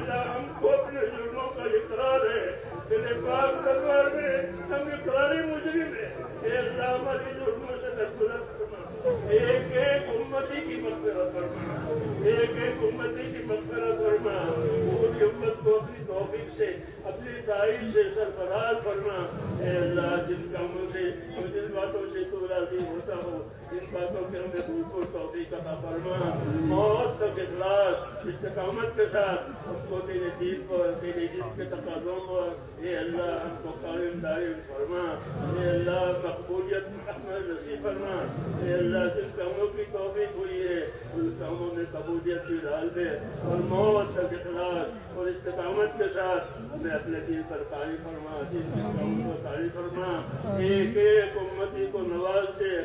اللہ ہم کو اپنے جرموں کا اقرار ہے، تیرے پاک دربار میں ہم اقراری مجرم ہیں، اے اللہ ہماری جرموں سے درگزر فرما، ایک ایک امتی کی مغفرت فرما، ایک ایک امتی کی مغفرت فرما، پوری امت کو اپنی توفیق سے اپنی دائی سے سرفراز فرما، اے اللہ جن کاموں سے اور جن باتوں سے تو راضی ہوتا ہو ان باتوں کے ہمیں بالکل توفیق عطا فرما، موت تک اخلاص استقامت کے ساتھ ہم کو تیرے دین پر تیرے دین کے تقاضوں پر اے اللہ ہم کو قائم دائم فرما، اے اللہ مقبولیت احمد نصیب فرما، اے اللہ جن کاموں کی توفیق ہوئی ہے ان کاموں میں قبولیت بھی ڈال دے اور موت تک اخلاص اور استقامت کے ساتھ ہمیں اپنے دین پر قائم فرما، دین کے کاموں کو قائم فرما، ایک ایک امتی کو نواز دے۔